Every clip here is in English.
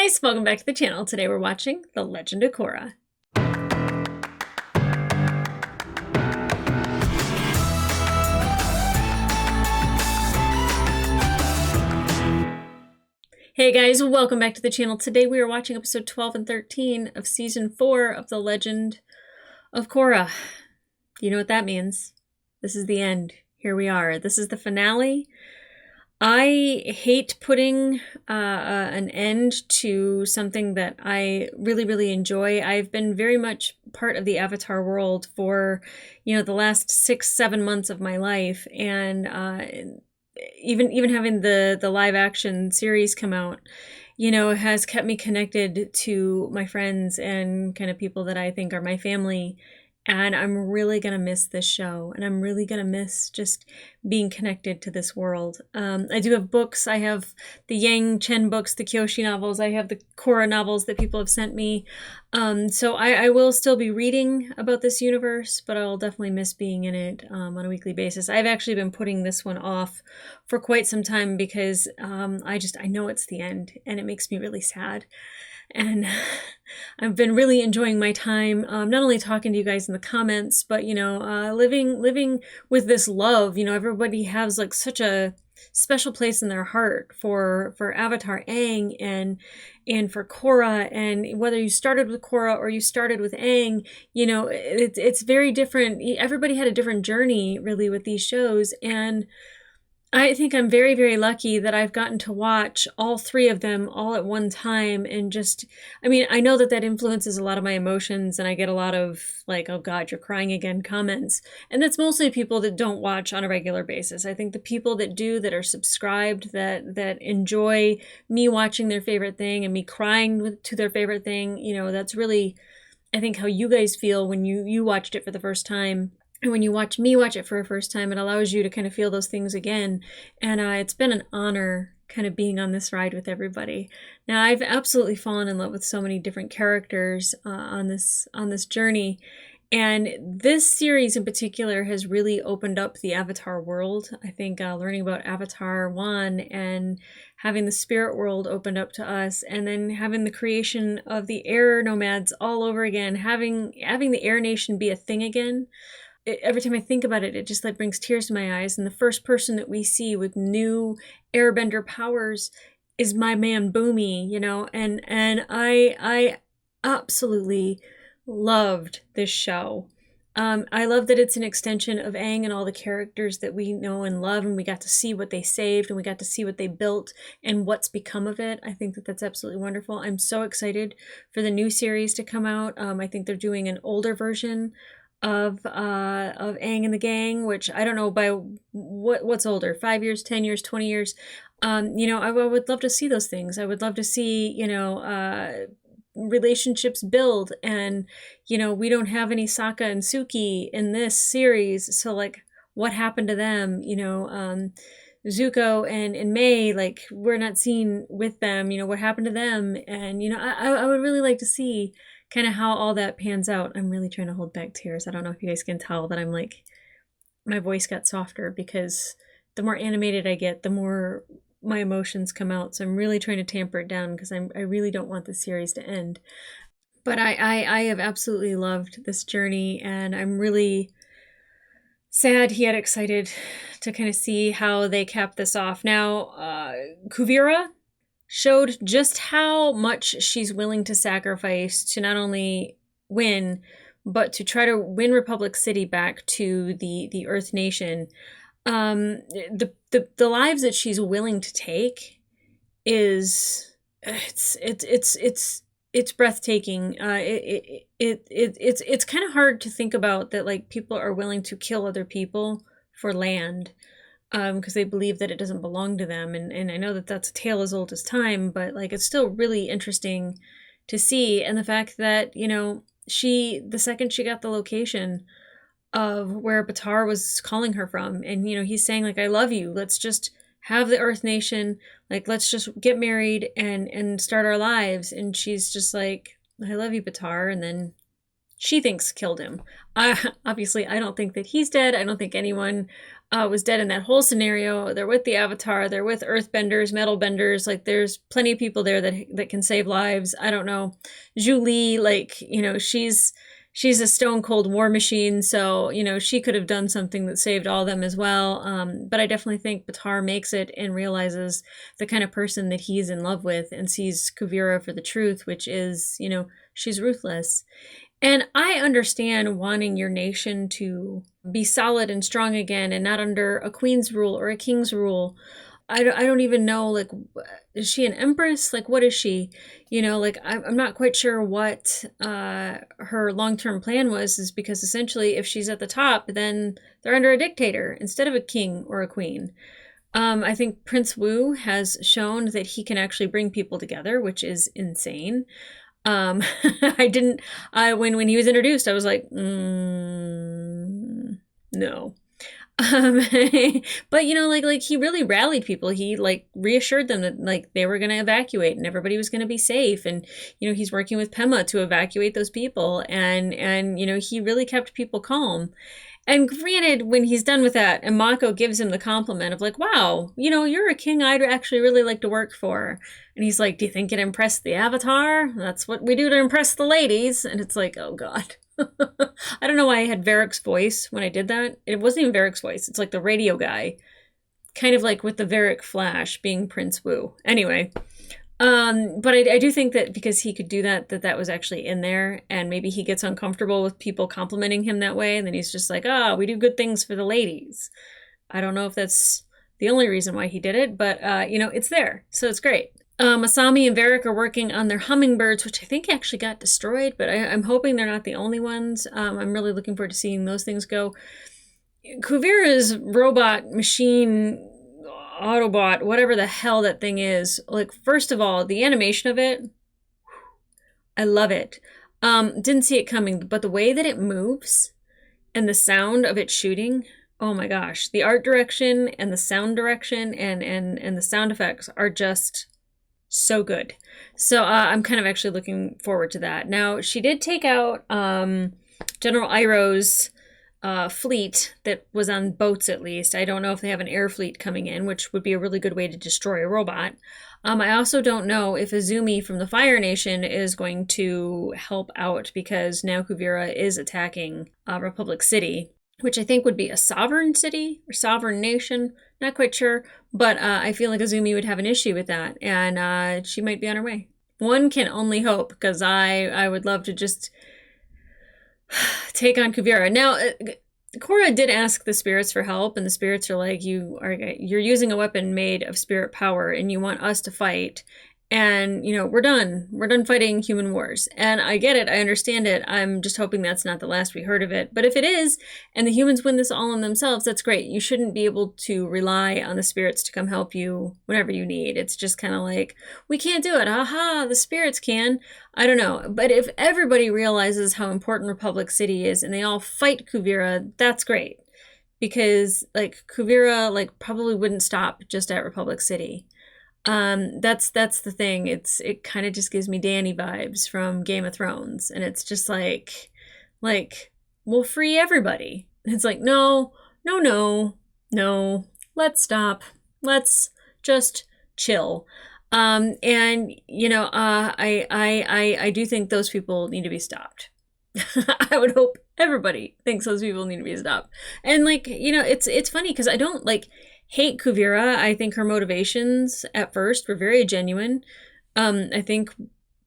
guys, welcome back to the channel. Today we're watching The Legend of Korra. Hey guys, welcome back to the channel. Today we are watching episode 12 and 13 of season 4 of The Legend of Korra. You know what that means. This is the end. Here we are. This is the finale. I hate putting an end to something that I really enjoy. I've been very much part of the Avatar world for, the last 6-7 months of my life, and even having the live action series come out, has kept me connected to my friends and kind of people that I think are my family. And I'm really going to miss this show, and I'm really going to miss just being connected to this world. I do have books. I have the Yang Chen books, the Kyoshi novels. I have the Korra novels that people have sent me. So I will still be reading about this universe, but I'll definitely miss being in it on a weekly basis. I've actually been putting this one off for quite some time because I know it's the end, and it makes me really sad. And I've been really enjoying my time, not only talking to you guys in the comments, but, living with this love. Everybody has like such a special place in their heart for Avatar Aang and for Korra. And whether you started with Korra or you started with Aang, it's very different. Everybody had a different journey really with these shows. And I think I'm very lucky that I've gotten to watch all three of them all at one time, and I know that influences a lot of my emotions, and I get a lot of like, oh God, you're crying again comments. And that's mostly people that don't watch on a regular basis. I think the people that do, that are subscribed, that enjoy me watching their favorite thing and me crying to their favorite thing, that's really, I think, how you guys feel when you watched it for the first time. And when you watch me watch it for a first time, it allows you to kind of feel those things again. And it's been an honor kind of being on this ride with everybody. Now, I've absolutely fallen in love with so many different characters on this journey. And this series in particular has really opened up the Avatar world. I think learning about Avatar 1 and having the spirit world opened up to us, and then having the creation of the air nomads all over again, having the Air Nation be a thing again. Every time I think about it, it just like brings tears to my eyes. And the first person that we see with new airbender powers is my man Boomy, and I absolutely loved this show. I love that it's an extension of Aang and all the characters that we know and love, and we got to see what they saved, and we got to see what they built and what's become of it. I think that that's absolutely wonderful. I'm so excited for the new series to come out. I think they're doing an older version of Aang and the gang, which I don't know by what's older, 5 years, 10 years, 20 years. I would love to see those things. I would love to see, relationships build, and, we don't have any Sokka and Suki in this series. So like, what happened to them? Zuko and May, like, we're not seen with them, what happened to them? And, I would really like to see kind of how all that pans out. I'm really trying to hold back tears. I don't know if you guys can tell that I'm like, my voice got softer because the more animated I get, the more my emotions come out. So I'm really trying to tamper it down because I really don't want the series to end. But I have absolutely loved this journey, and I'm really sad yet excited to kind of see how they cap this off. Now, Kuvira showed just how much she's willing to sacrifice to not only win, but to try to win Republic City back to the Earth Nation. The lives that she's willing to take is it's breathtaking. It's kind of hard to think about that, like, people are willing to kill other people for land. Because they believe that it doesn't belong to them. And I know that that's a tale as old as time, but like, it's still really interesting to see. And the fact that, the second she got the location of where Baatar was calling her from, and, he's saying like, I love you, let's just have the Earth Nation, like, let's just get married and start our lives. And she's just like, I love you, Baatar. And then she thinks killed him. Obviously, I don't think that he's dead. I don't think anyone was dead in that whole scenario. They're with the Avatar. They're with Earthbenders, Metalbenders. Like, there's plenty of people there that can save lives. I don't know. Zhu Li, like, she's a stone cold war machine, so she could have done something that saved all of them as well. But I definitely think Baatar makes it and realizes the kind of person that he's in love with, and sees Kuvira for the truth, which is, she's ruthless. And I understand wanting your nation to be solid and strong again, and not under a queen's rule or a king's rule. I don't even know, like, is she an empress? Like, what is she? Like, I'm not quite sure what her long-term plan was, is because essentially if she's at the top, then they're under a dictator instead of a king or a queen. I think Prince Wu has shown that he can actually bring people together, which is insane. When he was introduced, I was like, no. But like he really rallied people. He like reassured them that like they were going to evacuate and everybody was going to be safe. And he's working with Pema to evacuate those people. And he really kept people calm. And granted, when he's done with that, and Mako gives him the compliment of like, wow, you're a king I'd actually really like to work for. And he's like, do you think it impressed the Avatar? That's what we do to impress the ladies. And it's like, oh God. I don't know why I had Varric's voice when I did that. It wasn't even Varric's voice. It's like the radio guy. Kind of like with the Varric Flash being Prince Wu. Anyway. But I do think that because he could do that was actually in there, and maybe he gets uncomfortable with people complimenting him that way, and then he's just like, we do good things for the ladies. I don't know if that's the only reason why he did it, but it's there, so it's great. Asami and Varric are working on their hummingbirds, which I think actually got destroyed, but I'm hoping they're not the only ones. I'm really looking forward to seeing those things go. Kuvira's robot machine, Autobot, whatever the hell that thing is, like, first of all, the animation of it, I love it. Didn't see it coming, but the way that it moves and the sound of it shooting, oh my gosh, the art direction and the sound direction and the sound effects are just so good. So I'm kind of actually looking forward to that. Now, she did take out General Iroh's fleet that was on boats, at least. I don't know if they have an air fleet coming in, which would be a really good way to destroy a robot. I also don't know if Azumi from the Fire Nation is going to help out, because now Kuvira is attacking Republic City, which I think would be a sovereign city or sovereign nation. Not quite sure, but I feel like Azumi would have an issue with that, and she might be on her way. One can only hope, because I would love to just take on Kuvira. Now, Korra did ask the spirits for help, and the spirits are like, you're using a weapon made of spirit power, and you want us to fight. And, we're done. We're done fighting human wars. And I get it. I understand it. I'm just hoping that's not the last we heard of it. But if it is, and the humans win this all on themselves, that's great. You shouldn't be able to rely on the spirits to come help you whenever you need. It's just kind of like, we can't do it. Aha, the spirits can. I don't know. But if everybody realizes how important Republic City is and they all fight Kuvira, that's great. Because, like, Kuvira, like, probably wouldn't stop just at Republic City. That's the thing. It kind of just gives me Dany vibes from Game of Thrones, and it's just like we'll free everybody. It's like, no, let's stop. Let's just chill. I do think those people need to be stopped. I would hope everybody thinks those people need to be stopped. And it's funny because I don't hate Kuvira. I think her motivations at first were very genuine. I think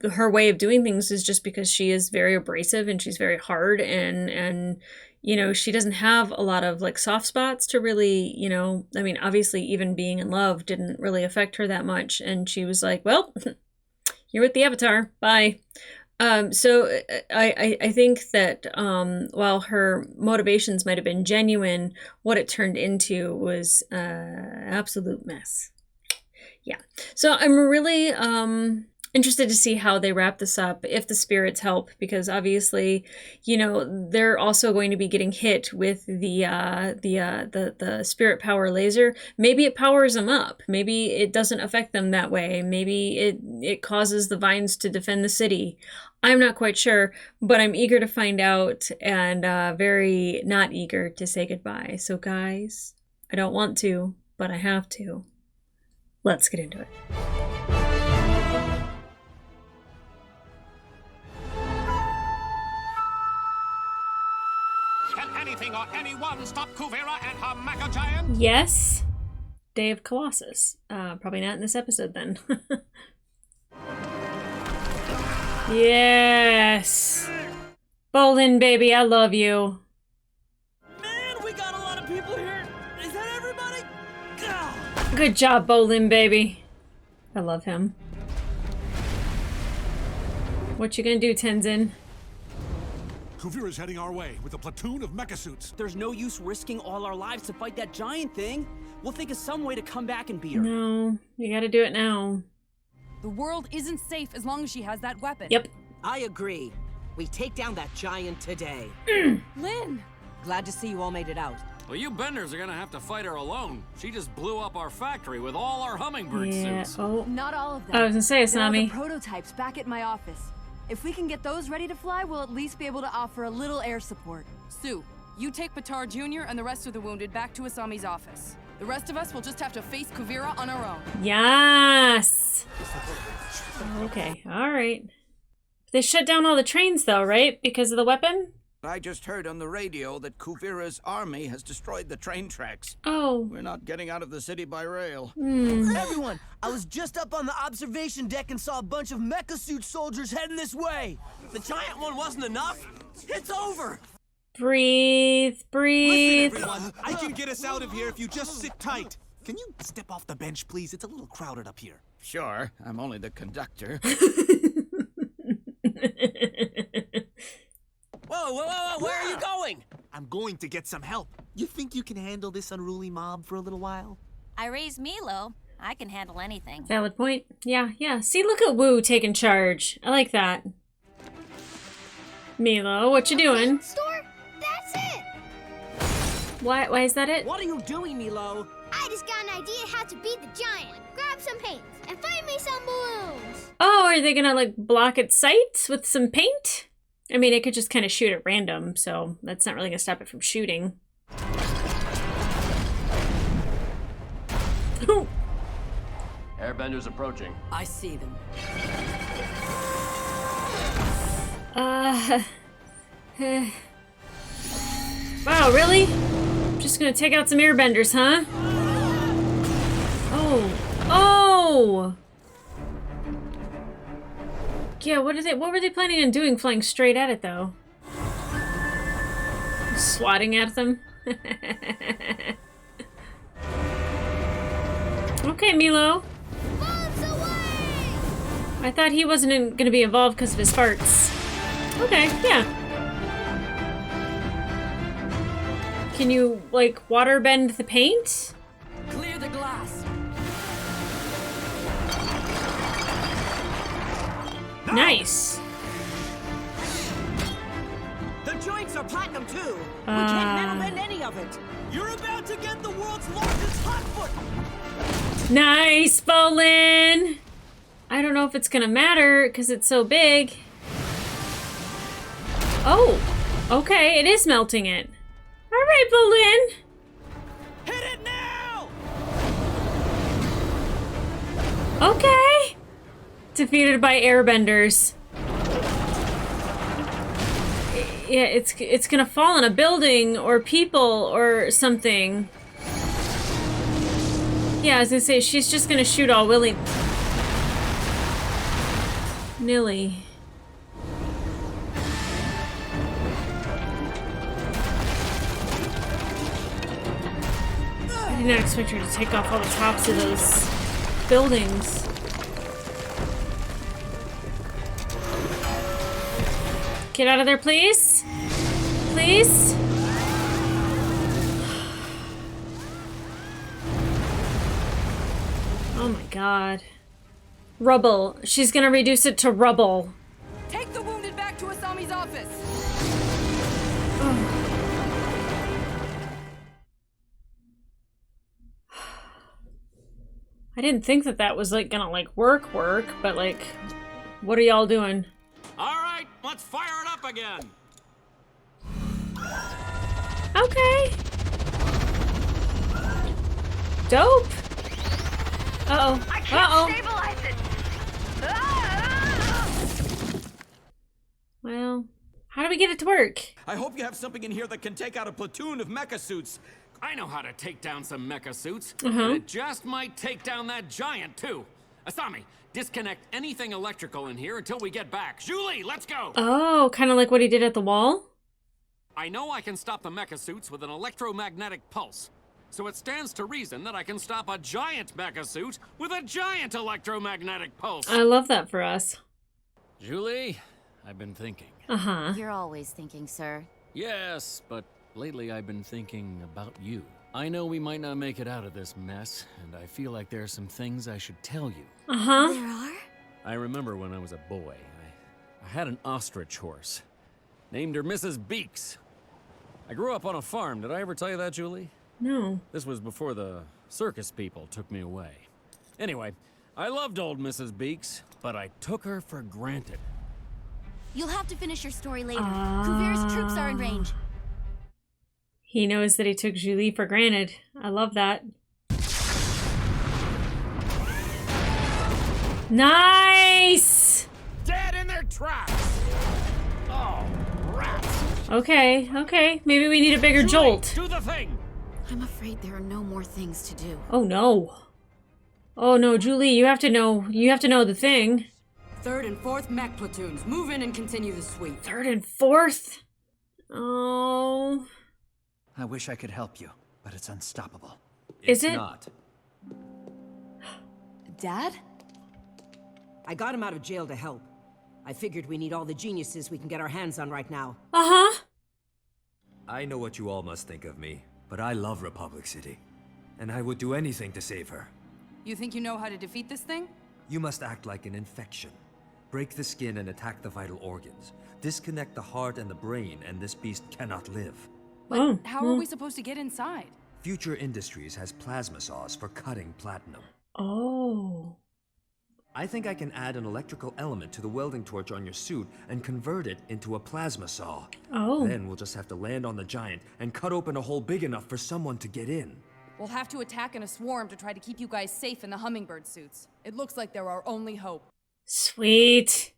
her way of doing things is just because she is very abrasive and she's very hard, and she doesn't have a lot of soft spots to really, obviously even being in love didn't really affect her that much, and she was like, well, you're with the Avatar, bye. So I think that while her motivations might have been genuine, what it turned into was absolute mess. Yeah. So I'm really interested to see how they wrap this up, if the spirits help, because obviously, they're also going to be getting hit with the spirit power laser. Maybe it powers them up. Maybe it doesn't affect them that way. Maybe it causes the vines to defend the city. I'm not quite sure, but I'm eager to find out, and very not eager to say goodbye. So guys, I don't want to, but I have to. Let's get into it. Can anything or anyone stop Kuvira and her mecha giant? Yes. Day of Colossus. Probably not in this episode then. Yes. Bolin, baby, I love you. Man, we got a lot of people here. Is that everybody? Gah! Good job, Bolin, baby. I love him. What you gonna do, Tenzin? Kuvira's heading our way with a platoon of mecha suits. There's no use risking all our lives to fight that giant thing. We'll think of some way to come back and beat her. No, you gotta do it now. The world isn't safe as long as she has that weapon. Yep. I agree. We take down that giant today. Lynn! Glad to see you all made it out. Well, you benders are gonna have to fight her alone. She just blew up our factory with all our hummingbird Yeah. suits. Oh, Not all of them. I was gonna say, There are the Asami. prototypes back at my office. If we can get those ready to fly, we'll at least be able to offer a little air support. Sue, you take Patar Jr. and the rest of the wounded back to Asami's office. The rest of us will just have to face Kuvira on our own. Yes. Okay. All right. They shut down all the trains, though, right? Because of the weapon? I just heard on the radio that Kuvira's army has destroyed the train tracks. Oh. We're not getting out of the city by rail. Everyone, I was just up on the observation deck and saw a bunch of mecha suit soldiers heading this way. The giant one wasn't enough. It's over. Breathe. Breathe. Everyone, I can get us out of here if you just sit tight. Can you step off the bench, please? It's a little crowded up here. Sure, I'm only the conductor. Whoa, where are you going? I'm going to get some help. You think you can handle this unruly mob for a little while? I raised Milo. I can handle anything. Valid point. Yeah, yeah. See, look at Wu taking charge. I like that. Milo, what you doing? Store? That's it! Why is that it? What are you doing, Milo? I just got an idea how to beat the giant. Grab some paint and find me some balloons. Oh, are they gonna, like, block its sights with some paint? I mean, it could just kind of shoot at random, so that's not really gonna stop it from shooting. Oh. Airbenders approaching. I see them. Wow, really? Just gonna take out some airbenders, huh? Oh. Oh! Yeah, what were they planning on doing flying straight at it, though? Swatting at them? Okay, Milo. Bullets away! I thought he wasn't gonna be involved because of his farts. Okay, yeah. Can you, like, water bend the paint? Clear the glass. Nice. The joints are platinum too. We can't metal bend any of it. You're about to get the world's largest hot foot. Nice, Bolin! I don't know if it's gonna matter because it's so big. Oh, okay, it is melting it. All right, Bolin. Hit it now! Okay. Defeated by airbenders. Yeah, it's gonna fall on a building or people or something. Yeah, I was gonna say she's just gonna shoot all willy nilly. I did not expect her to take off all the tops of those buildings. Get out of there, please. Please. Oh my god. Rubble. She's gonna reduce it to rubble. Take the wounded back to Asami's office. I didn't think that was like gonna like work, but like, what are y'all doing? All right, let's fire it up again. Okay. Dope. Uh-oh. I can't Uh-oh. stabilize it. Well, how do we get it to work? I hope you have something in here that can take out a platoon of mecha suits. I know how to take down some mecha suits. Uh-huh. And it just might take down that giant, too. Asami, disconnect anything electrical in here until we get back. Julie, let's go! Oh, kind of like what he did at the wall? I know I can stop the mecha suits with an electromagnetic pulse. So it stands to reason that I can stop a giant mecha suit with a giant electromagnetic pulse. I love that for us. Julie, I've been thinking. Uh-huh. You're always thinking, sir. Yes, but lately I've been thinking about you. I know we might not make it out of this mess, and I feel like there are some things I should tell you. Uh-huh. There are? I remember when I was a boy, I had an ostrich horse. Named her Mrs. Beaks. I grew up on a farm. Did I ever tell you that, Julie? No. This was before the circus people took me away. Anyway, I loved old Mrs. Beaks, but I took her for granted. You'll have to finish your story later. Kuvira's troops are in range. He knows that he took Julie for granted. I love that. Nice! Dead in their tracks! Oh, rats! Okay, okay. Maybe we need a bigger Julie, jolt. do the thing! I'm afraid there are no more things to do. Oh no. Oh no, Julie, you have to know the thing. 3rd and 4th mech platoons, move in and continue the sweep. 3rd and 4th? Oh. I wish I could help you, but it's unstoppable. Is it? Not. Dad? I got him out of jail to help. I figured we need all the geniuses we can get our hands on right now. Uh-huh. I know what you all must think of me, but I love Republic City. And I would do anything to save her. You think you know how to defeat this thing? You must act like an infection. Break the skin and attack the vital organs. Disconnect the heart and the brain, and this beast cannot live. But how are we supposed to get inside? Future Industries has plasma saws for cutting platinum. Oh. I think I can add an electrical element to the welding torch on your suit and convert it into a plasma saw. Oh. Then we'll just have to land on the giant and cut open a hole big enough for someone to get in. We'll have to attack in a swarm to try to keep you guys safe in the hummingbird suits. It looks like they're our only hope. Sweet.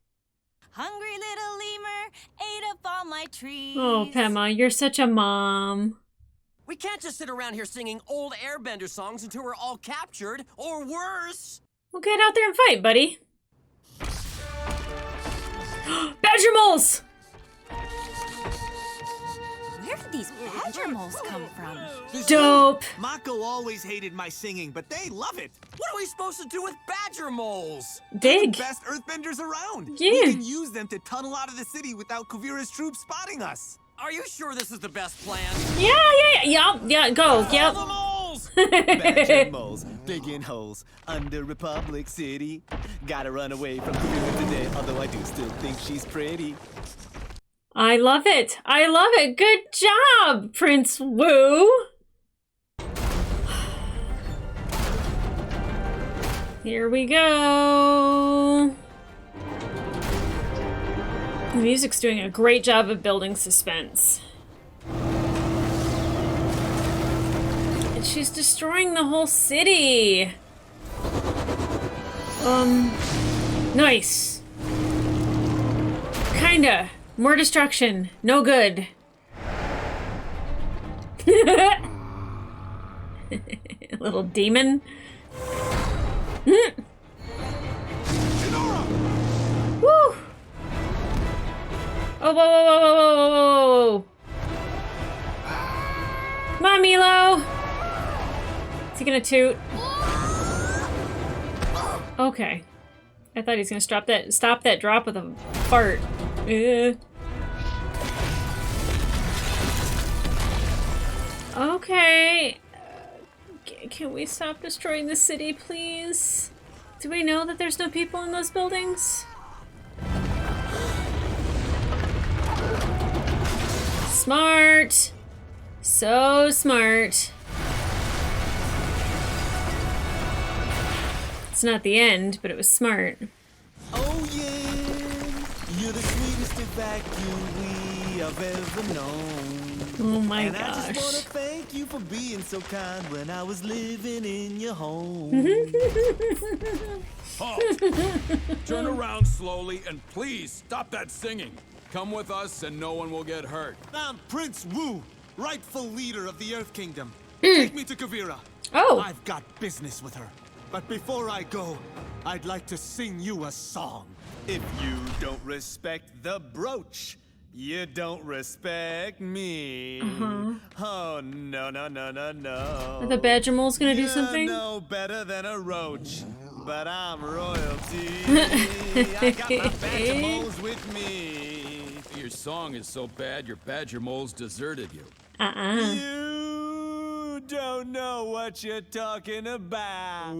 Hungry little lemur ate up all my trees. Oh, Pema, you're such a mom. We can't just sit around here singing old Airbender songs until we're all captured, or worse. Well, get out there and fight, buddy. Badger moles! Where did these badger moles come from? Dope. Mako always hated my singing, but they love it. What are we supposed to do with badger moles? Dig. Best earthbenders around. Yeah. We can use them to tunnel out of the city without Kuvira's troops spotting us. Are you sure this is the best plan? Yeah, go, yep. The moles! Badger moles, digging holes under Republic City. Gotta run away from Kuvira today, although I do still think she's pretty. I love it. I love it. Good job, Prince Wu. Here we go. The music's doing a great job of building suspense. And she's destroying the whole city. Nice. Kinda. More destruction. No good. Little demon. Woo! Oh, whoa, whoa, whoa, whoa, whoa, whoa, whoa. Come on, Milo. Is he gonna toot? Okay. I thought he was gonna stop that drop with a fart. Okay. Can we stop destroying the city, please? Do we know that there's no people in those buildings? Smart. So smart. It's not the end, but it was smart. Oh yeah, you're the sweetest vacuum we have ever known. Oh my and gosh. I just want to thank you for being so kind when I was living in your home. Halt! Turn around slowly and please stop that singing. Come with us and no one will get hurt. I'm Prince Wu, rightful leader of the Earth Kingdom. Take me to Kuvira. Oh. I've got business with her. But before I go, I'd like to sing you a song. If you don't respect the brooch, you don't respect me. Oh, no, no, no, no, no. Are the badger mole's gonna do something? You're no better than a roach, but I'm royalty. I got my badger moles with me. Your song is so bad your badger moles deserted you. You don't know what you're talking about.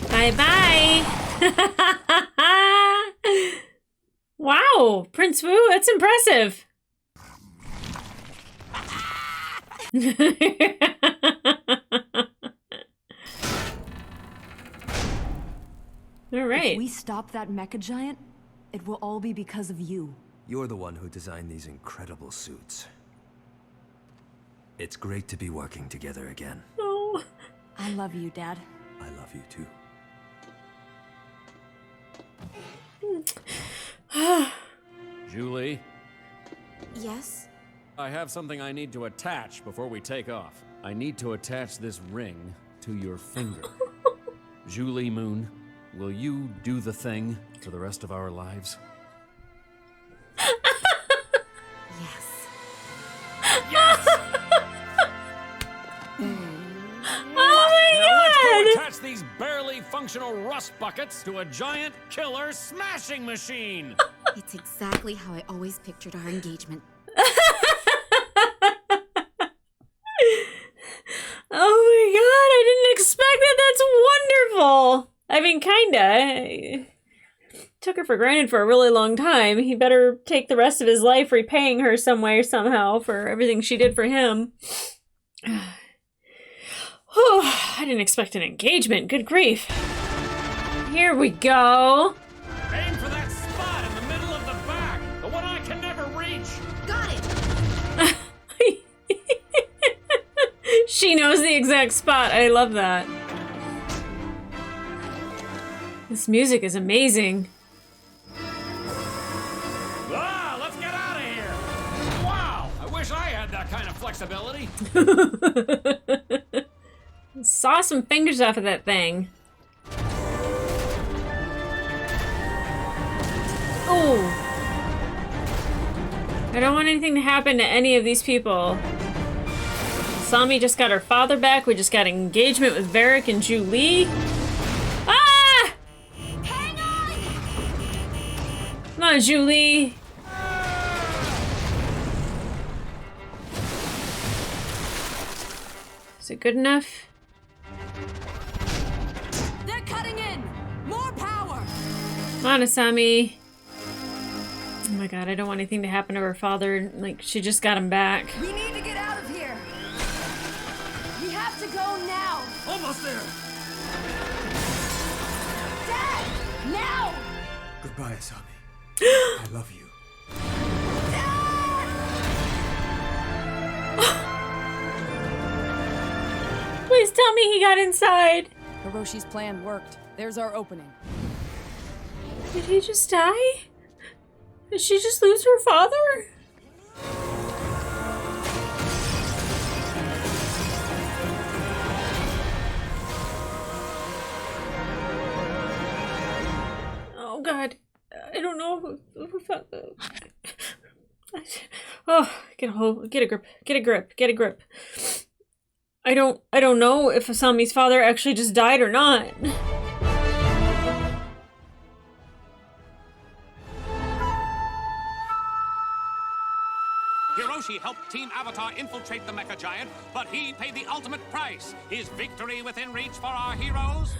Bye-bye. Wow, Prince Wu, that's impressive. All right. If we stop that mecha giant, it will all be because of you. You're the one who designed these incredible suits. It's great to be working together again. Oh. I love you, Dad. I love you too. Julie, Yes? I have something I need to attach before we take off. I need to attach this ring to your finger. Julie Moon, will you do the thing for the rest of our lives? Yes. Yes! Oh my Now let's go god! attach these barely functional rust buckets to a giant killer smashing machine! It's exactly how I always pictured our engagement. Oh my god, I didn't expect that. That's wonderful. I mean, kinda. I took her for granted for a really long time. He better take the rest of his life repaying her some way or somehow for everything she did for him. Oh, I didn't expect an engagement. Good grief. Here we go. Aim for that spot in the middle of the back, the one I can never reach. Got it! She knows the exact spot. I love that. This music is amazing. Ah, let's get out of here! Wow, I wish I had that kind of flexibility. Saw some fingers off of that thing. Oh. I don't want anything to happen to any of these people. Sami just got her father back. We just got an engagement with Varric and Julie. Ah! Hang on! Come on, Julie. Is it good enough? They're cutting in! More power! Come on, Asami. Oh my god, I don't want anything to happen to her father. Like, she just got him back. We need to get out of here! We have to go now! Almost there! Dad! Now! Goodbye, Asami. I love you. Please tell me he got inside. Hiroshi's plan worked. There's our opening. Did he just die? Did she just lose her father? Oh god. I don't know who Oh, get a grip. Get a grip. I don't know if Asami's father actually just died or not. Hiroshi helped Team Avatar infiltrate the Mecha Giant, but he paid the ultimate price. Is victory within reach for our heroes?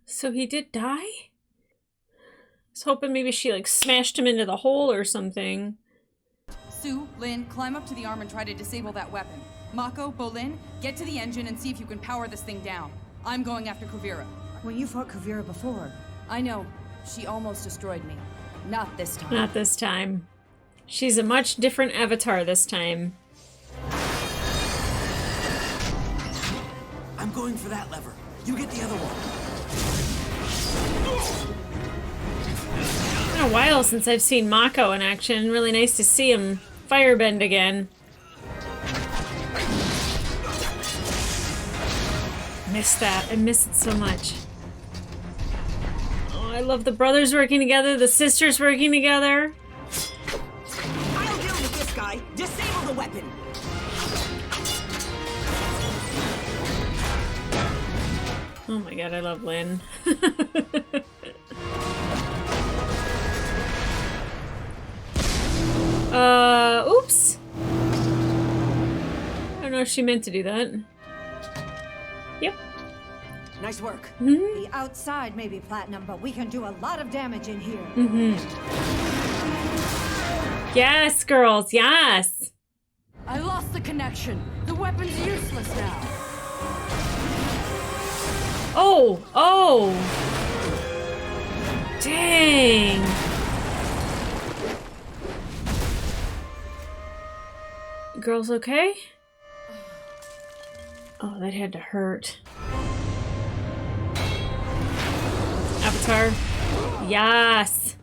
So he did die? I was hoping maybe she like smashed him into the hole or something. Sue, Lin, climb up to the arm and try to disable that weapon. Mako, Bolin, get to the engine and see if you can power this thing down. I'm going after Kuvira. Well, you fought Kuvira before. I know. She almost destroyed me. Not this time. Not this time. She's a much different avatar this time. I'm going for that lever. You get the other one. It's been a while since I've seen Mako in action. Really nice to see him firebend again. Missed that. I miss it so much. Oh, I love the brothers working together, the sisters working together. I'll deal with this guy. Disable the weapon. Oh my god, I love Lynn. Oops. I don't know if she meant to do that. Yep. Nice work. The outside may be platinum, but we can do a lot of damage in here. Yes, girls, yes. I lost the connection. The weapon's useless now. Oh, oh. Dang. Girls okay? Oh, that had to hurt. Avatar. Yes.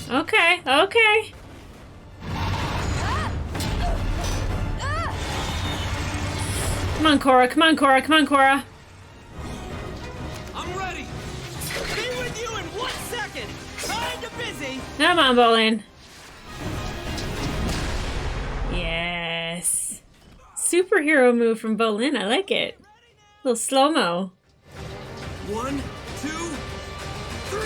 Okay, okay. Come on, Korra. Come on, Korra. Come on, Korra. I'm ready. Be with you in 1 second. Kinda busy. Come on, Bolin. Yes. Superhero move from Bolin. I like it. A little slow-mo. 1, 2, 3.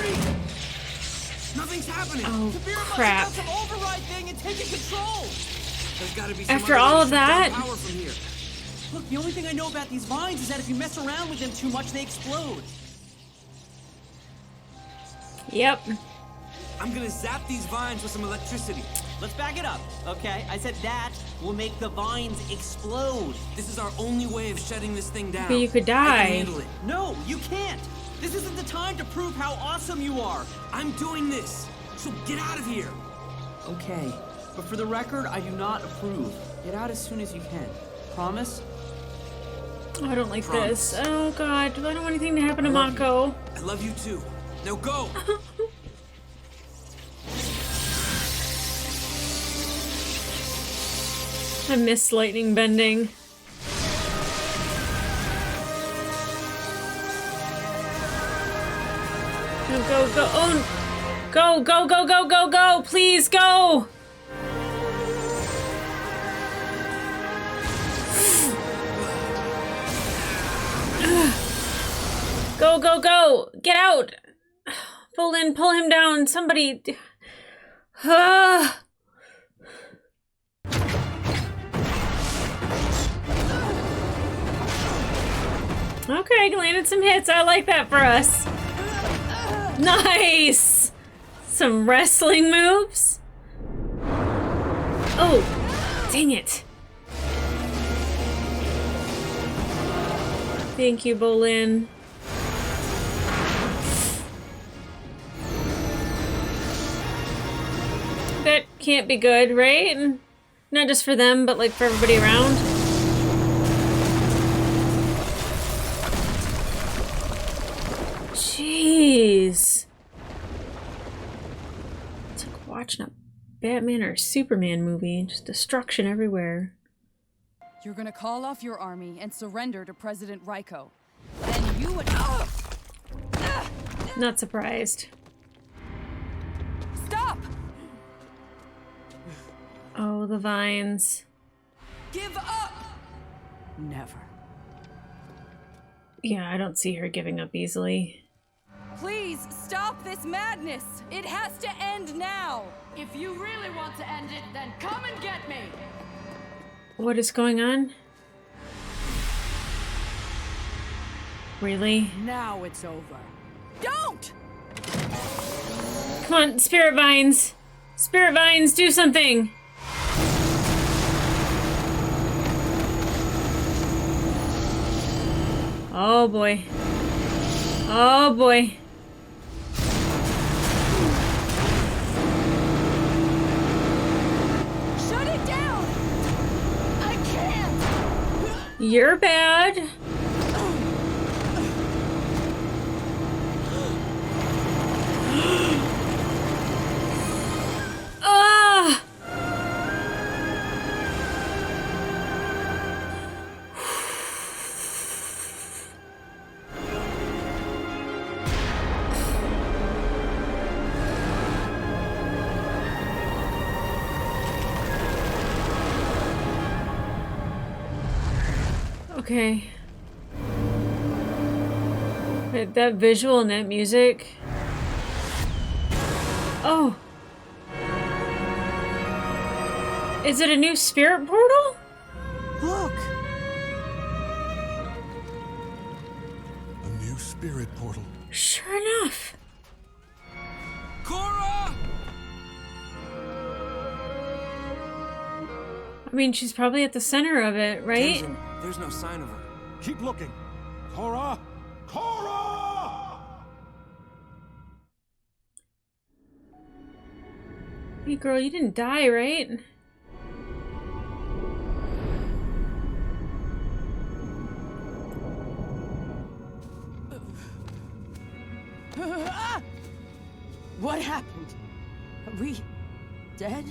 Nothing's happening. Oh, Kuvira crap. must have done some override thing and taken control. There's gotta be some After other way all to of shut down that? power from here. Look, the only thing I know about these vines is that if you mess around with them too much, they explode. Yep. I'm gonna zap these vines with some electricity. Let's back it up, okay? I said that will make the vines explode. This is our only way of shutting this thing down. But you could I die. can handle it. No, you can't. This isn't the time to prove how awesome you are. I'm doing this, so get out of here. Okay, but for the record, I do not approve. Get out as soon as you can. Promise? Oh, I don't like Promise. this. Oh god, I don't want anything to happen to I love you. Mako. I love you too. Now go! I miss lightning bending. No, go, go, oh! Go, go, go, go, go, go! Please, go! Go, go, go! Get out! Pull in, pull him down, somebody! Ah! Okay, landed some hits. I like that for us. Nice! Some wrestling moves. Oh, dang it. Thank you, Bolin. That can't be good, right? Not just for them, but like for everybody around. Jeez. It's like watching a Batman or Superman movie. Just destruction everywhere. You're gonna call off your army and surrender to President Raiko. Then you and... Not surprised. Stop! Oh, the vines. Give up! Never. Yeah, I don't see her giving up easily. Please stop this madness! It has to end now! If you really want to end it, then come and get me! What is going on? Really? Now it's over. Don't! Come on, Spirit Vines! Spirit Vines, do something! Oh boy. Oh boy. Shut it down! I can't! You're bad. Ah! Okay. That visual and that music. Oh. Is it a new spirit portal? Look! A new spirit portal. Sure enough. Korra! I mean, she's probably at the center of it, right? Henderson, there's no sign of her. Keep looking. Korra! Korra! Hey girl, you didn't die, right? What happened? Are we dead?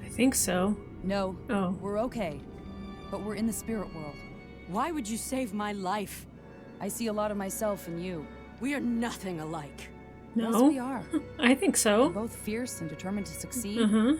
I think so. No. Oh. We're okay. But we're in the spirit world. Why would you save my life? I see a lot of myself in you. We are nothing alike. No. Yes, we are. I think so. We're both fierce and determined to succeed. Uh-huh.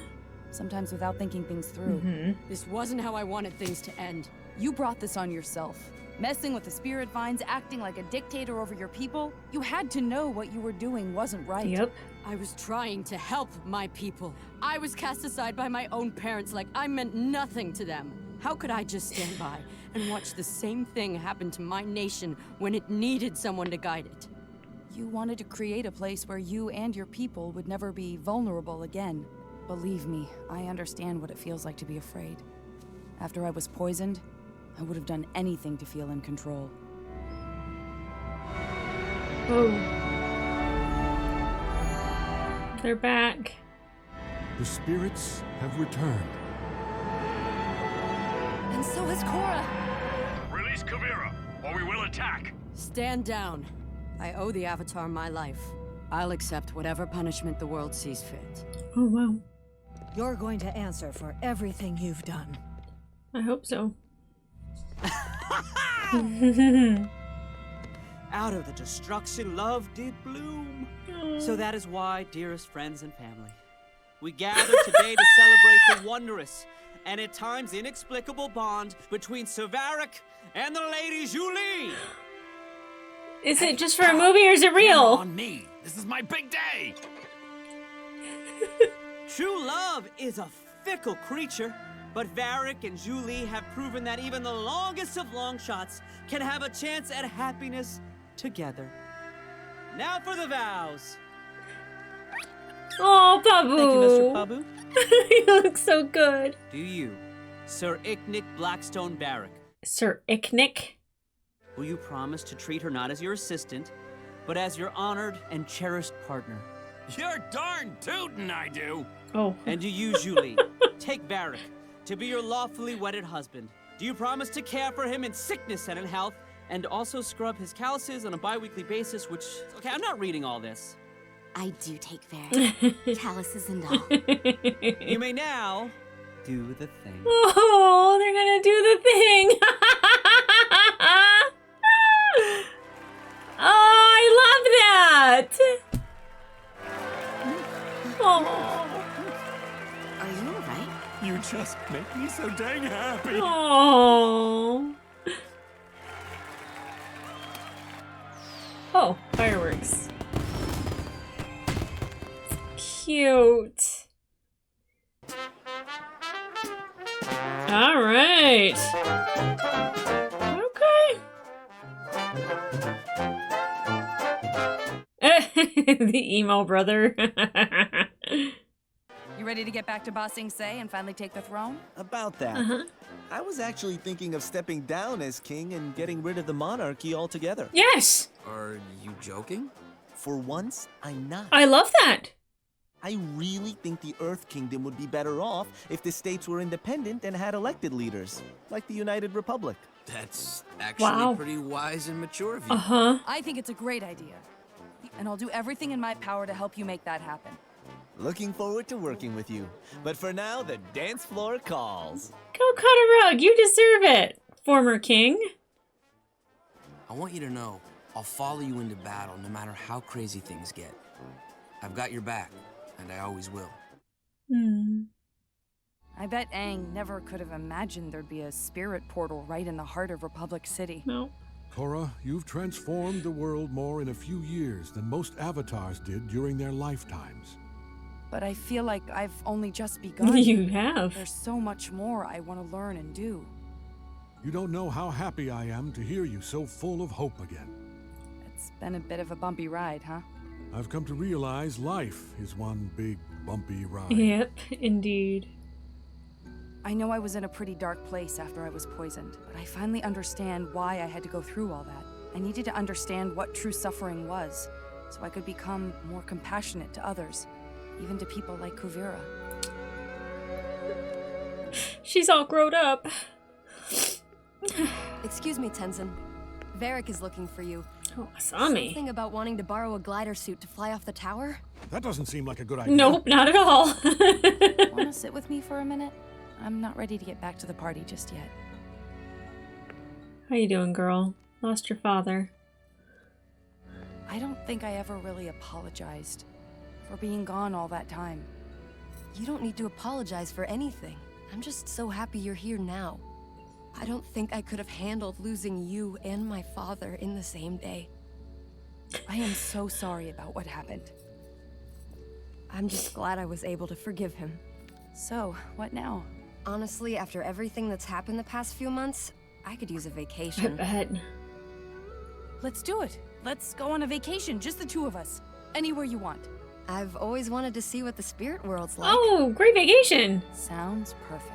Sometimes without thinking things through. This wasn't how I wanted things to end. You brought this on yourself. Messing with the spirit vines, acting like a dictator over your people. You had to know what you were doing wasn't right. Yep. I was trying to help my people. I was cast aside by my own parents like I meant nothing to them. How could I just stand by and watch the same thing happen to my nation when it needed someone to guide it? You wanted to create a place where you and your people would never be vulnerable again. Believe me, I understand what it feels like to be afraid. After I was poisoned, I would have done anything to feel in control. Oh. They're back. The spirits have returned. And so has Korra! Release Kuvira, or we will attack! Stand down. I owe the Avatar my life. I'll accept whatever punishment the world sees fit. Oh, wow. You're going to answer for everything you've done. I hope so. Out of the destruction, love did bloom. So that is why, dearest friends and family, we gather today to celebrate the wondrous and at times inexplicable bond between Savaric and the Lady Julie. Is it just for a movie or is it real? On me. This is my big day. True love is a fickle creature, but Varric and Julie have proven that even the longest of long shots can have a chance at happiness together. Now for the vows. Oh, Pabu. Thank you, Mr. Pabu. He looks so good. Do you, Sir Icknick Blackstone Barrack, Sir Icknick? will you promise to treat her not as your assistant, but as your honored and cherished partner? You're darn tootin', I do. Oh. And do you, Julie, take Barrack to be your lawfully wedded husband? Do you promise to care for him in sickness and in health, and also scrub his calluses on a bi-weekly basis, which... Okay, I'm not reading all this. I do take Varric, calluses and all. You may now do the thing. Oh, they're gonna do the thing. Oh, I love that. Oh. Are you alright? You just make me so dang happy. Oh. Oh, fireworks. Cute. All right. Okay. The emo brother. You ready to get back to Ba Sing Se and finally take the throne? About that. I was actually thinking of stepping down as king and getting rid of the monarchy altogether. Yes! Are you joking? For once, I'm not. I love that. I really think the Earth Kingdom would be better off if the states were independent and had elected leaders, like the United Republic. That's actually pretty wise and mature of you. I think it's a great idea. And I'll do everything in my power to help you make that happen. Looking forward to working with you. But for now, the dance floor calls. Go cut a rug. You deserve it, former king. I want you to know, I'll follow you into battle no matter how crazy things get. I've got your back, and I always will. I bet Aang never could have imagined there'd be a spirit portal right in the heart of Republic City. No. Korra, you've transformed the world more in a few years than most avatars did during their lifetimes. But I feel like I've only just begun. You have. There's so much more I want to learn and do. You don't know how happy I am to hear you so full of hope again. It's been a bit of a bumpy ride, huh? I've come to realize life is one big bumpy ride. Yep, indeed. I know I was in a pretty dark place after I was poisoned, but I finally understand why I had to go through all that. I needed to understand what true suffering was, so I could become more compassionate to others, even to people like Kuvira. She's all grown up. Excuse me, Tenzin. Varric is looking for you. Oh, Asami. Something about wanting to borrow a glider suit to fly off the tower? That doesn't seem like a good idea. Nope, not at all. Want to sit with me for a minute? I'm not ready to get back to the party just yet. How you doing, girl? Lost your father. I don't think I ever really apologized for being gone all that time. You don't need to apologize for anything. I'm just so happy you're here now. I don't think I could have handled losing you and my father in the same day. I am so sorry about what happened. I'm just glad I was able to forgive him. So, what now? Honestly, after everything that's happened the past few months, I could use a vacation. I bet. Let's do it. Let's go on a vacation, just the two of us. Anywhere you want. I've always wanted to see what the spirit world's like. Oh, great vacation. Sounds perfect.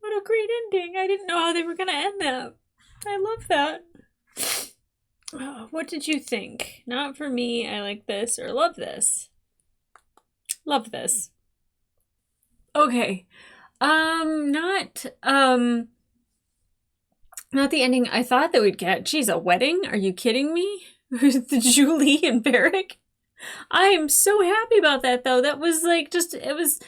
What a great ending. I didn't know how they were going to end that. I love that. What did you think? Not for me, I like this, or love this. Love this. Okay. Not the ending I thought that we'd get. Geez, a wedding? Are you kidding me? With Julie and Barrick? I am so happy about that, though. That was like just, it was...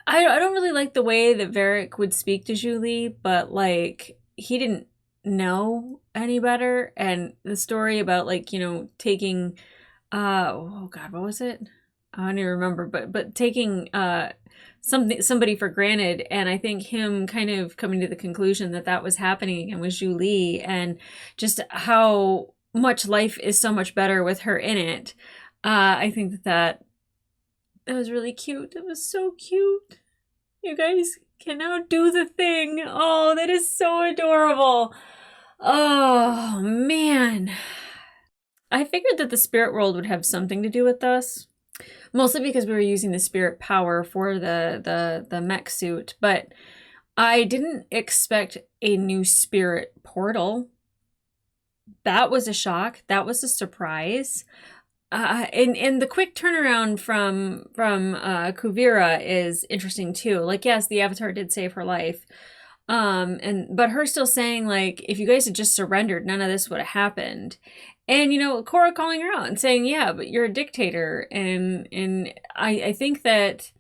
I don't really like the way that Varric would speak to Julie, but like he didn't know any better. And the story about like, you know, taking oh god, what was it? I don't even remember, but taking somebody for granted, and I think him kind of coming to the conclusion that that was happening and was Julie, and just how much life is so much better with her in it. I think that was really cute. It was so cute. You guys can now do the thing. Oh, that is so adorable. Oh, man. I figured that the spirit world would have something to do with this. Mostly because we were using the spirit power for the mech suit. But I didn't expect a new spirit portal. That was a shock. That was a surprise. And the quick turnaround from Kuvira is interesting too. Like, yes, the Avatar did save her life. But her still saying, like, if you guys had just surrendered, none of this would have happened. And, you know, Korra calling her out and saying, yeah, but you're a dictator. And I think that,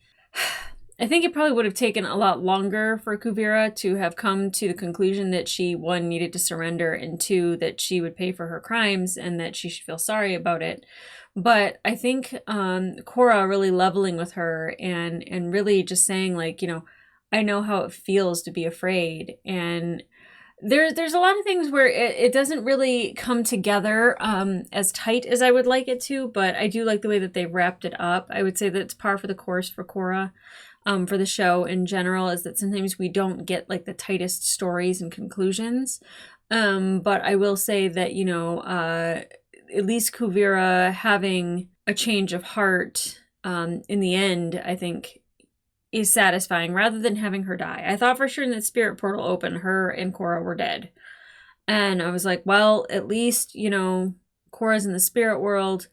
I think it probably would have taken a lot longer for Kuvira to have come to the conclusion that she, one, needed to surrender, and two, that she would pay for her crimes and that she should feel sorry about it. But I think Korra really leveling with her and really just saying, like, you know, I know how it feels to be afraid. And there's a lot of things where it doesn't really come together as tight as I would like it to, but I do like the way that they wrapped it up. I would say that it's par for the course for Korra. for the show in general, is that sometimes we don't get like the tightest stories and conclusions. But I will say that, you know, at least Kuvira having a change of heart in the end, I think is satisfying rather than having her die. I thought for sure in that spirit portal open, her and Korra were dead. And I was like, well, at least, you know, Korra's in the spirit world.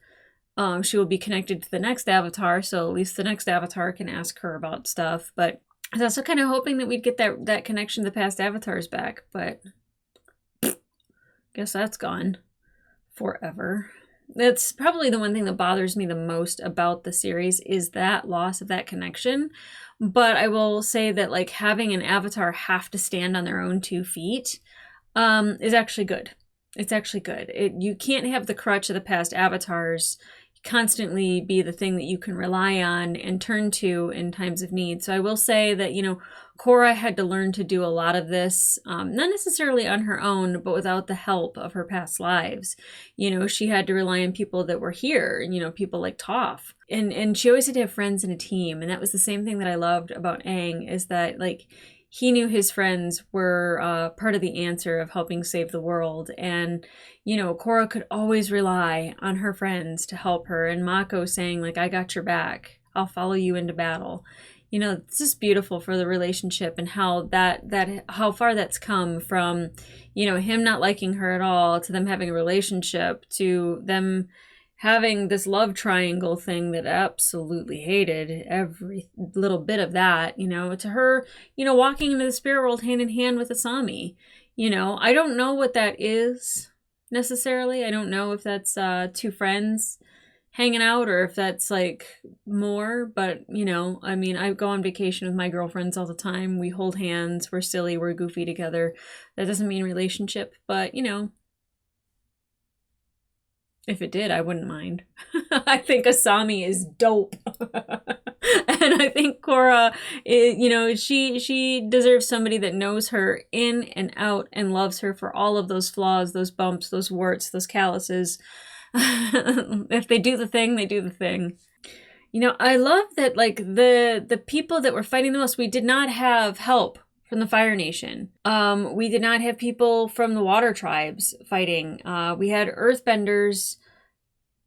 She will be connected to the next avatar, so at least the next avatar can ask her about stuff. But I was also kind of hoping that we'd get that connection to the past avatars back, but guess that's gone forever. That's probably the one thing that bothers me the most about the series, is that loss of that connection. But I will say that like having an avatar have to stand on their own 2 feet is actually good. It's actually good. You can't have the crutch of the past avatars constantly be the thing that you can rely on and turn to in times of need. So I will say that, you know, Korra had to learn to do a lot of this, not necessarily on her own, but without the help of her past lives. You know, she had to rely on people that were here, you know, people like Toph. And she always had to have friends in a team. And that was the same thing that I loved about Aang, is that, like, he knew his friends were part of the answer of helping save the world. And, you know, Korra could always rely on her friends to help her. And Mako saying, like, I got your back. I'll follow you into battle. You know, it's just beautiful for the relationship, and how how far that's come from, you know, him not liking her at all, to them having a relationship, to them having this love triangle thing that I absolutely hated every little bit of that, you know, to her, you know, walking into the spirit world hand in hand with Asami. You know, I don't know what that is necessarily. I don't know if that's 2 friends hanging out, or if that's like more, but you know, I mean, I go on vacation with my girlfriends all the time. We hold hands, we're silly, we're goofy together. That doesn't mean relationship, but you know, if it did, I wouldn't mind. I think Asami is dope. And I think Korra, you know, she deserves somebody that knows her in and out and loves her for all of those flaws, those bumps, those warts, those calluses. If they do the thing, they do the thing. You know, I love that, like, the people that were fighting the most, we did not have help from the Fire Nation. We did not have people from the Water Tribes fighting. We had Earthbenders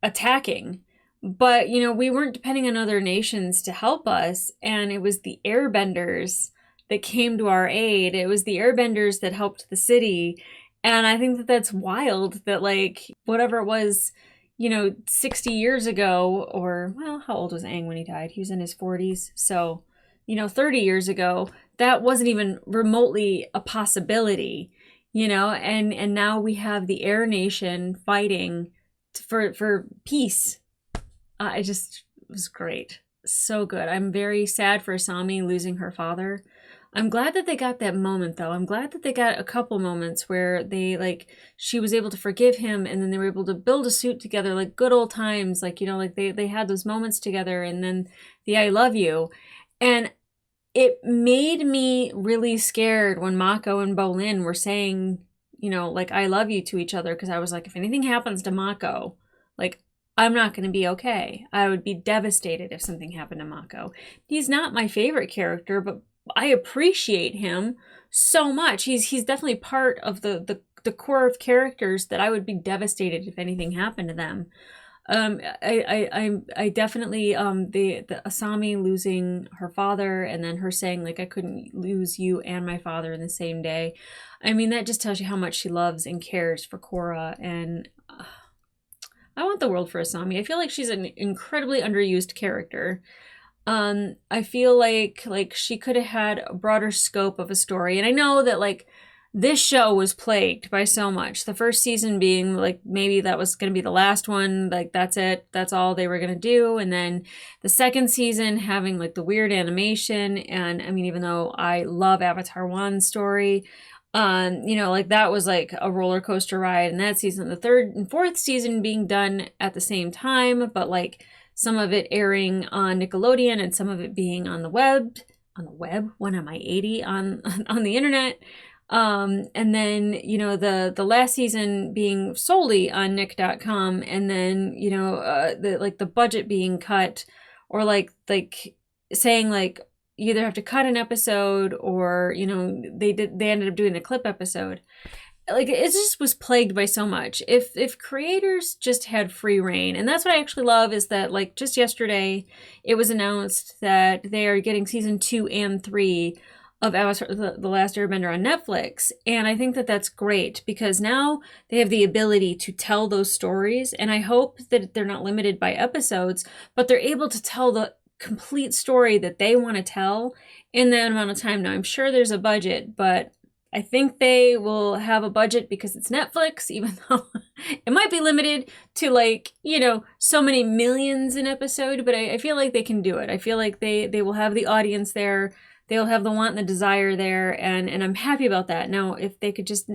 attacking, but, you know, we weren't depending on other nations to help us, and it was the Airbenders that came to our aid. It was the Airbenders that helped the city, and I think that that's wild that, like, whatever it was, you know, 60 years ago, or, well, how old was Aang when he died? He was in his 40s, so, you know, 30 years ago, that wasn't even remotely a possibility, you know, and now we have the Air Nation fighting for peace. It just was great. So good. I'm very sad for Asami losing her father. I'm glad that they got that moment, though. I'm glad that they got a couple moments where they, like, she was able to forgive him, and then they were able to build a suit together, like good old times. Like, you know, like they had those moments together, and then the I love you. And it made me really scared when Mako and Bolin were saying, you know, like, I love you to each other, because I was like, if anything happens to Mako, like, I'm not going to be okay. I would be devastated if something happened to Mako. He's not my favorite character, but I appreciate him so much. He's definitely part of the core of characters that I would be devastated if anything happened to them. I definitely the Asami losing her father, and then her saying, like, I couldn't lose you and my father in the same day. I mean, that just tells you how much she loves and cares for Korra, and I want the world for Asami. I feel like she's an incredibly underused character. I feel like she could have had a broader scope of a story, and I know that, like, this show was plagued by so much. The first season being, like, maybe that was going to be the last one. Like, that's it. That's all they were going to do. And then the second season having, like, the weird animation. And, I mean, even though I love Avatar 1's story, you know, like, that was, like, a roller coaster ride in that season. The third and fourth season being done at the same time, but, like, some of it airing on Nickelodeon and some of it being on the web. On the web? When am I 80? On the internet. And then, you know, the last season being solely on Nick.com, and then, you know, the budget being cut, or like saying, like, you either have to cut an episode or, you know, they ended up doing the clip episode. Like, it just was plagued by so much. If creators just had free reign, and that's what I actually love, is that, like, just yesterday it was announced that they are getting season 2 and 3 of Avatar: The Last Airbender on Netflix, and I think that that's great because now they have the ability to tell those stories, and I hope that they're not limited by episodes, but they're able to tell the complete story that they want to tell in that amount of time. Now, I'm sure there's a budget, but I think they will have a budget because it's Netflix, even though it might be limited to, like, you know, so many millions an episode, but I feel like they can do it. I feel like they will have the audience there. They'll have the want and the desire there, and I'm happy about that. Now, if they could just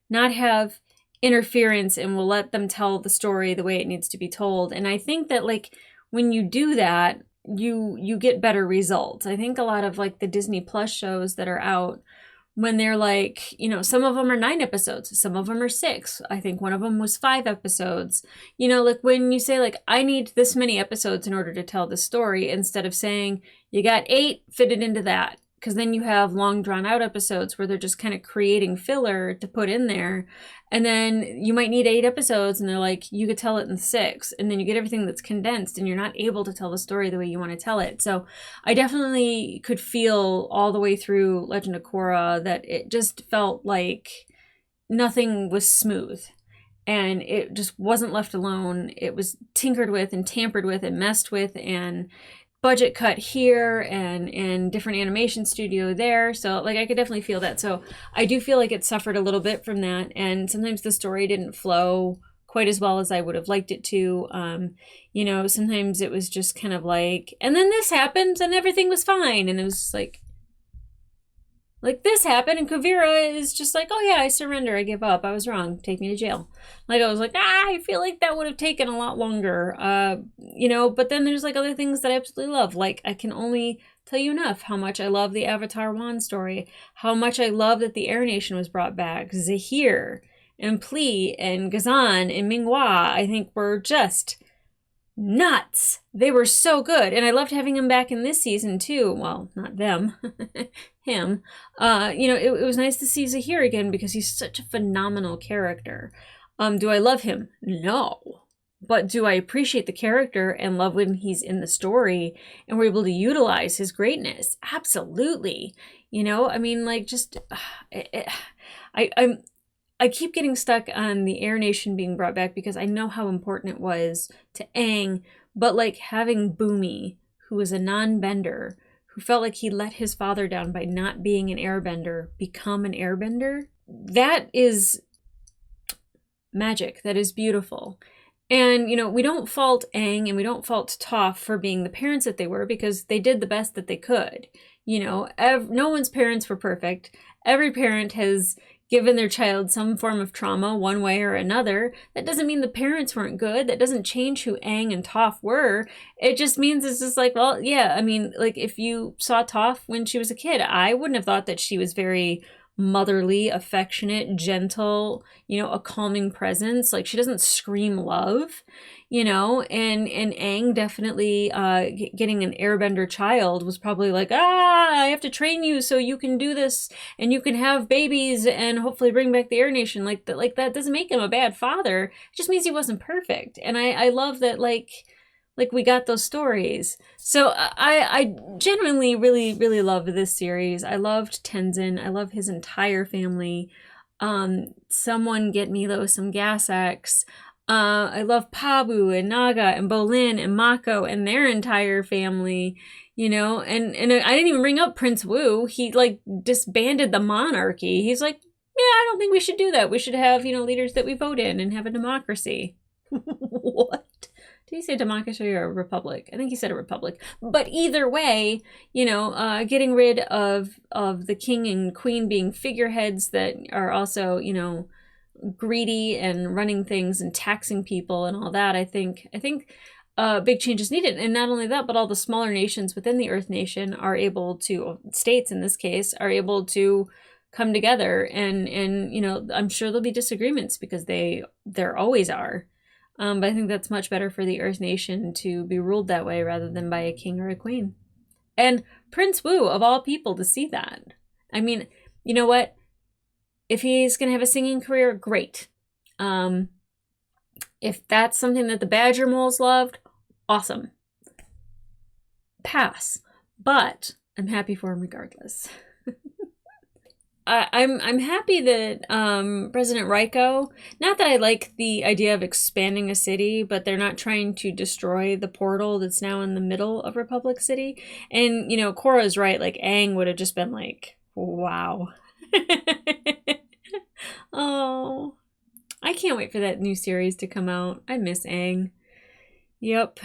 not have interference and will let them tell the story the way it needs to be told. And I think that, like, when you do that, you get better results. I think a lot of, like, the Disney Plus shows that are out, when they're like, you know, some of them are 9 episodes, some of them are 6. I think one of them was 5 episodes. You know, like, when you say, like, I need this many episodes in order to tell the story, instead of saying, you got 8, fit it into that. Because then you have long drawn out episodes where they're just kind of creating filler to put in there. And then you might need 8 episodes and they're like, you could tell it in 6. And then you get everything that's condensed and you're not able to tell the story the way you want to tell it. So I definitely could feel all the way through Legend of Korra that it just felt like nothing was smooth. And it just wasn't left alone. It was tinkered with and tampered with and messed with, and budget cut here and different animation studio there. So, like, I could definitely feel that. So I do feel like it suffered a little bit from that. And sometimes the story didn't flow quite as well as I would have liked it to. You know, sometimes it was just kind of like, and then this happened and everything was fine. And it was just like this happened and Kuvira is just like, oh yeah, I surrender, I give up, I was wrong, take me to jail. Like, I was like, I feel like that would have taken a lot longer. You know, but then there's, like, other things that I absolutely love. Like, I can only tell you enough how much I love the Avatar Wan story, how much I love that the Air Nation was brought back. Zahir and Pli and Ghazan and Minghua, I think, were just nuts. They were so good, and I loved having him back in this season too. Well, not them, him. You know, it was nice to see Zahir again because he's such a phenomenal character. Do I love him? No. But do I appreciate the character and love when he's in the story and we're able to utilize his greatness? Absolutely. You know, I mean, like, just I keep getting stuck on the Air Nation being brought back because I know how important it was to Aang, but, like, having Boomy, who was a non-bender, who felt like he let his father down by not being an airbender, become an airbender, that is magic. That is beautiful. And, you know, we don't fault Aang and we don't fault Toph for being the parents that they were because they did the best that they could. You know, no one's parents were perfect. Every parent has given their child some form of trauma one way or another. That doesn't mean the parents weren't good. That doesn't change who Aang and Toph were. It just means it's just like, well, yeah, I mean, like, if you saw Toph when she was a kid, I wouldn't have thought that she was very motherly, affectionate, gentle, you know, a calming presence. Like, she doesn't scream love, you know, and Aang definitely getting an airbender child was probably like, I have to train you so you can do this and you can have babies and hopefully bring back the Air Nation. Like that doesn't make him a bad father. It just means he wasn't perfect. And I love that, like we got those stories. So I genuinely really, really love this series. I loved Tenzin. I love his entire family. Someone get Milo some Gas X. I love Pabu and Naga and Bolin and Mako and their entire family, you know, and I didn't even bring up Prince Wu. He, like, disbanded the monarchy. He's like, yeah, I don't think we should do that. We should have, you know, leaders that we vote in and have a democracy. What? Did he say democracy or a republic? I think he said a republic. But either way, you know, getting rid of the king and queen being figureheads that are also, you know, greedy and running things and taxing people and all that. I think big changes needed. And not only that, but all the smaller nations within the Earth Nation are able to, states in this case, are able to come together and you know, I'm sure there'll be disagreements because there always are. But I think that's much better for the Earth Nation to be ruled that way rather than by a king or a queen. And Prince Wu, of all people, to see that. I mean, you know what? If he's going to have a singing career, great. If that's something that the Badger Moles loved, awesome. Pass. But I'm happy for him regardless. I'm happy that President Raiko, not that I like the idea of expanding a city, but they're not trying to destroy the portal that's now in the middle of Republic City. And, you know, Korra's right, like Aang would have just been like, wow. Oh, I can't wait for that new series to come out. I miss Aang. Yep.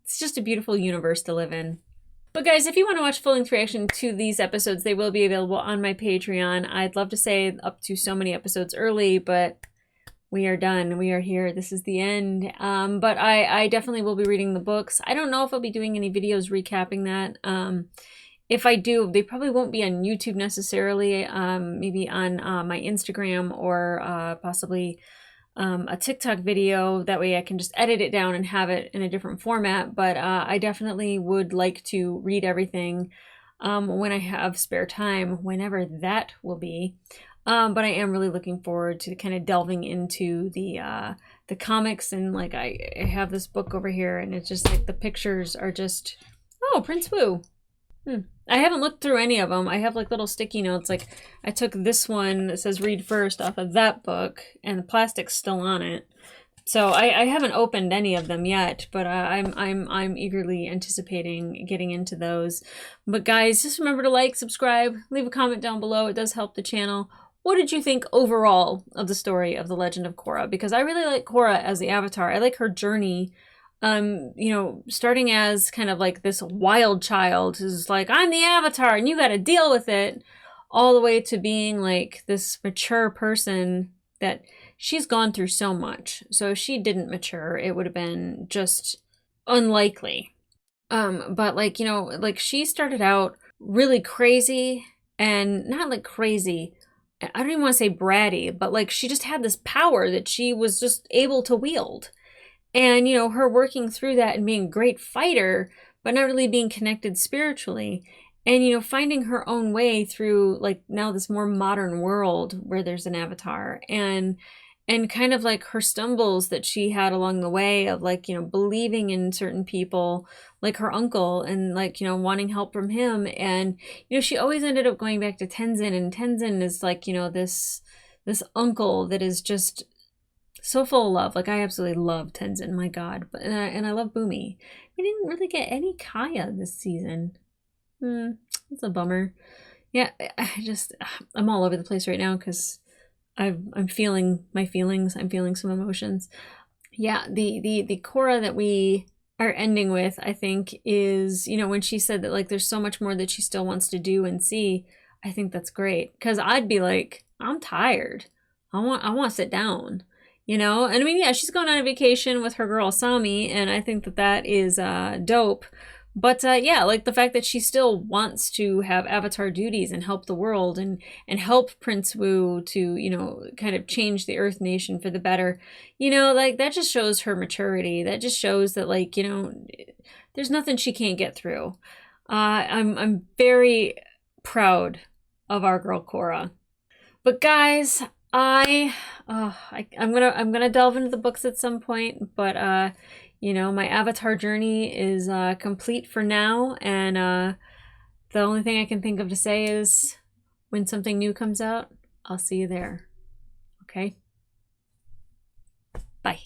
It's just a beautiful universe to live in. But guys, if you want to watch full-length reaction to these episodes, they will be available on my Patreon. I'd love to say up to so many episodes early, but we are done. We are here. This is the end. But I definitely will be reading the books. I don't know if I'll be doing any videos recapping that. If I do, they probably won't be on YouTube necessarily. Maybe on my Instagram or possibly a TikTok video. That way I can just edit it down and have it in a different format. But I definitely would like to read everything when I have spare time, whenever that will be. But I am really looking forward to kind of delving into the comics. And like I have this book over here, and it's just like the pictures are just, oh, Prince Wu. I haven't looked through any of them. I have like little sticky notes. Like I took this one that says read first off of that book, and the plastic's still on it. So I haven't opened any of them yet, but I'm eagerly anticipating getting into those. But guys, just remember to like, subscribe, leave a comment down below. It does help the channel. What did you think overall of the story of The Legend of Korra? Because I really like Korra as the Avatar. I like her journey. You know, starting as kind of like this wild child who's like, I'm the Avatar and you got to deal with it, all the way to being like this mature person that she's gone through so much. So if she didn't mature, it would have been just unlikely. But like, you know, like she started out really crazy, and not like crazy, I don't even want to say bratty, but like she just had this power that she was just able to wield. And, you know, her working through that and being a great fighter, but not really being connected spiritually. And, you know, finding her own way through, like, now this more modern world where there's an Avatar. And kind of, like, her stumbles that she had along the way of, like, you know, believing in certain people, like her uncle, and, like, you know, wanting help from him. And, you know, she always ended up going back to Tenzin. And Tenzin is, like, you know, this uncle that is just so full of love. Like, I absolutely love Tenzin, my god. But and I love Boomy. We didn't really get any Kaya this season. It's a bummer. Yeah, I'm all over the place right now because I'm feeling my feelings. I'm feeling some emotions. Yeah, the Korra that we are ending with, I think, is, you know, when she said that, like, there's so much more that she still wants to do and see. I think that's great, because I'd be like, I'm tired. I want to sit down. You know, and I mean, yeah, she's going on a vacation with her girl Sami, and I think that is dope. But yeah, like the fact that she still wants to have Avatar duties and help the world and help Prince Wu to, you know, kind of change the Earth Nation for the better. You know, like that just shows her maturity. That just shows that, like, you know, there's nothing she can't get through. I'm very proud of our girl Korra. But guys, I'm gonna delve into the books at some point, but you know, my Avatar journey is complete for now, and the only thing I can think of to say is when something new comes out, I'll see you there. Okay? Bye.